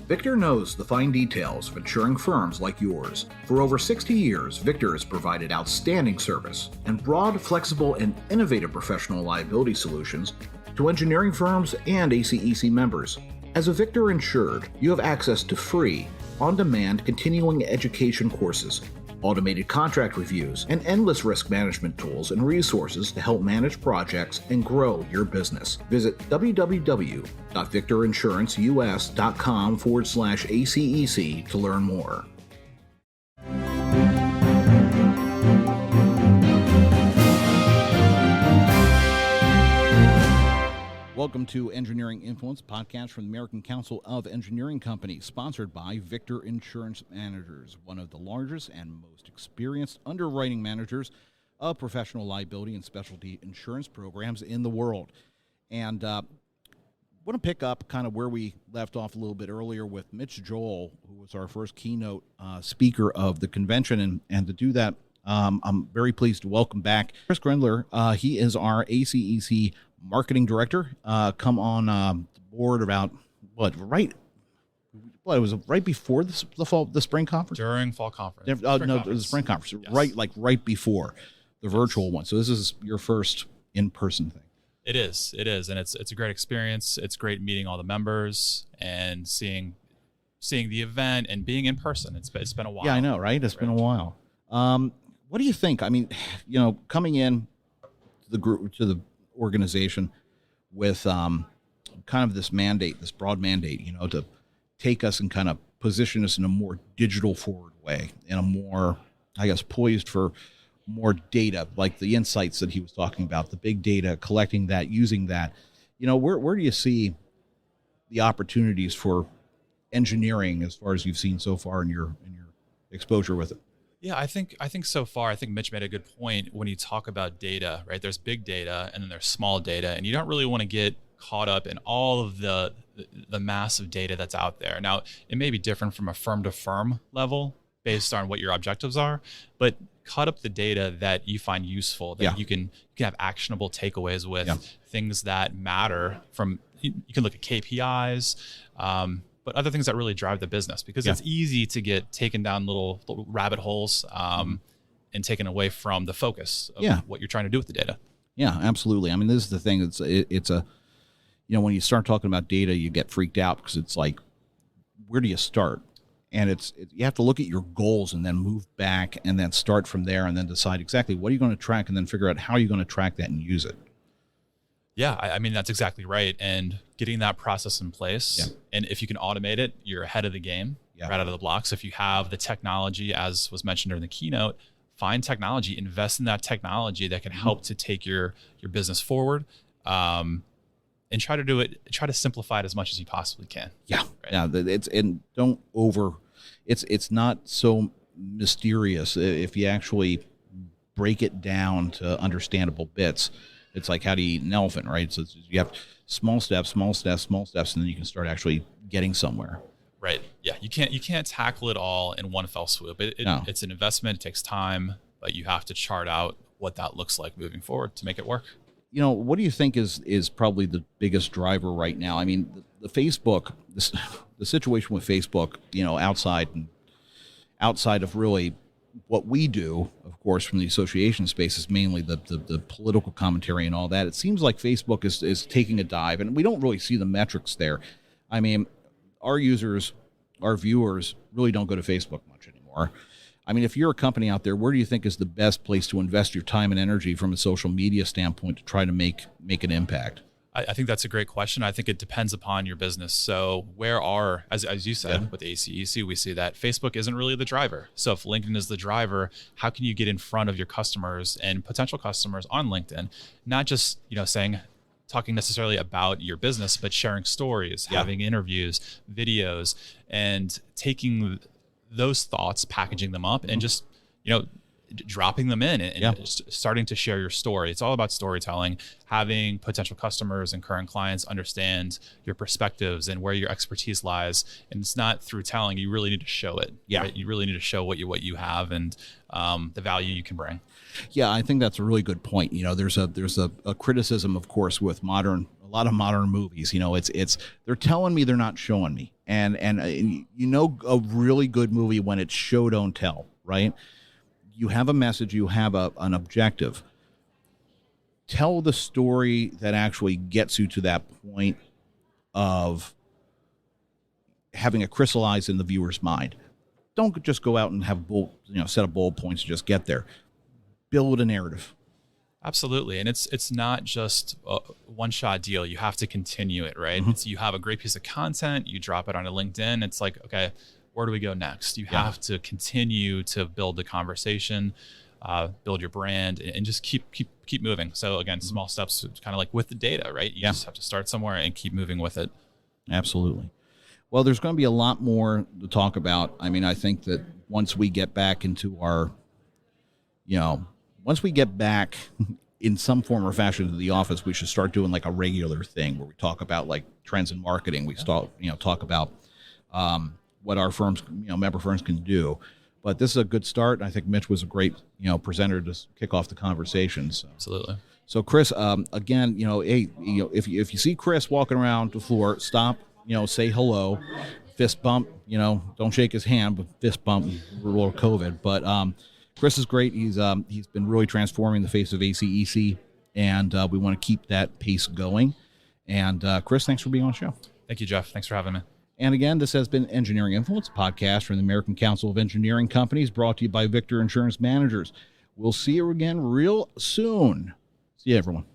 Victor knows the fine details of insuring firms like yours. For over 60 years, Victor has provided outstanding service and broad, flexible, and innovative professional liability solutions to engineering firms and ACEC members. As a Victor insured, you have access to free, on-demand continuing education courses, automated contract reviews, and endless risk management tools and resources to help manage projects and grow your business. Visit www.victorinsuranceuS.com/ACEC to learn more. Welcome to Engineering Influence, podcast from the American Council of Engineering Companies, sponsored by Victor Insurance Managers, one of the largest and most experienced underwriting managers of professional liability and specialty insurance programs in the world. And I want to pick up kind of where we left off a little bit earlier with Mitch Joel, who was our first keynote speaker of the convention. And to do that, I'm very pleased to welcome back Chris Grindler. He is our ACEC marketing director. Come on the board about it was right before the spring conference? During Fall Conference. The spring conference. Yes. Right before the virtual one. So this is your first in-person thing. It is, and it's a great experience. It's great meeting all the members and seeing the event and being in person. It's been a while. Yeah, I know, right? It's been a while. What do you think? I mean, coming in to the group, to the organization with kind of this broad mandate, to take us and kind of position us in a more digital forward way, in a more, I guess, poised for more data, like the insights that he was talking about, the big data, collecting that, using that. Where do you see the opportunities for engineering as far as you've seen so far in your exposure with it? Yeah, I think so far, I think Mitch made a good point when you talk about data, right? There's big data and then there's small data, and you don't really want to get caught up in all of the massive data that's out there. Now, it may be different from a firm to firm level based on what your objectives are, but cut up the data that you find useful, that you can have actionable takeaways with, things that matter from, you can look at KPIs, but other things that really drive the business, because it's easy to get taken down little rabbit holes and taken away from the focus of what you're trying to do with the data. Yeah, absolutely. I mean, this is the thing. It's when you start talking about data, you get freaked out because it's like, where do you start? And you have to look at your goals and then move back and then start from there and then decide exactly what are you going to track and then figure out how you're going to track that and use it. Yeah, I mean, that's exactly right. And getting that process in place, and if you can automate it, you're ahead of the game right out of the blocks. If you have the technology, as was mentioned during the keynote, find technology, invest in that technology that can help to take your business forward, and try to simplify it as much as you possibly can. Yeah, right? It's not so mysterious if you actually break it down to understandable bits. It's like, how do you eat an elephant, right? So you have small steps, and then you can start actually getting somewhere. Right. Yeah. You can't tackle it all in one fell swoop. It's an investment. It takes time, but you have to chart out what that looks like moving forward to make it work. What do you think is probably the biggest driver right now? I mean, the Facebook, the situation with Facebook, outside of really what we do, of course, from the association space, is mainly the political commentary and all that. It seems like Facebook is taking a dive, and we don't really see the metrics there. I mean, our users, our viewers really don't go to Facebook much anymore. I mean, if you're a company out there, where do you think is the best place to invest your time and energy from a social media standpoint to try to make an impact? I think that's a great question. I think it depends upon your business. So as you said, with ACEC, we see that Facebook isn't really the driver. So if LinkedIn is the driver, how can you get in front of your customers and potential customers on LinkedIn? Not just, talking necessarily about your business, but sharing stories, having interviews, videos, and taking those thoughts, packaging them up, and just, dropping them in and just starting to share your story. It's all about storytelling, having potential customers and current clients understand your perspectives and where your expertise lies. And it's not through telling, you really need to show it. Yeah. Right? You really need to show what you have and the value you can bring. Yeah, I think that's a really good point. There's a criticism, of course, with modern a lot of modern movies. It's they're telling me, they're not showing me. And a really good movie when it's show don't tell, right? You have a message, you have an objective. Tell the story that actually gets you to that point of having it crystallized in the viewer's mind. Don't just go out and have set of bullet points and just get there. Build a narrative. Absolutely. And it's not just a one-shot deal. You have to continue it, right? Mm-hmm. You have a great piece of content, you drop it on a LinkedIn. It's like, okay, where do we go next? You have to continue to build the conversation, build your brand, and just keep moving. So again, small steps, kind of like with the data, right? You just have to start somewhere and keep moving with it. Absolutely. Well, there's going to be a lot more to talk about. I mean, I think that once we get back into our, once we get back in some form or fashion to the office, we should start doing like a regular thing where we talk about like trends in marketing. We talk about what our firms, member firms can do. But this is a good start. I think Mitch was a great, presenter to kick off the conversation. So. Absolutely. So Chris, again, hey, if you see Chris walking around the floor, stop, say hello, fist bump, don't shake his hand, but fist bump, a little COVID. But Chris is great. He's been really transforming the face of ACEC, and we want to keep that pace going. And Chris, thanks for being on the show. Thank you, Jeff. Thanks for having me. And again, this has been Engineering Influence, a podcast from the American Council of Engineering Companies, brought to you by Victor Insurance Managers. We'll see you again real soon. See you, everyone.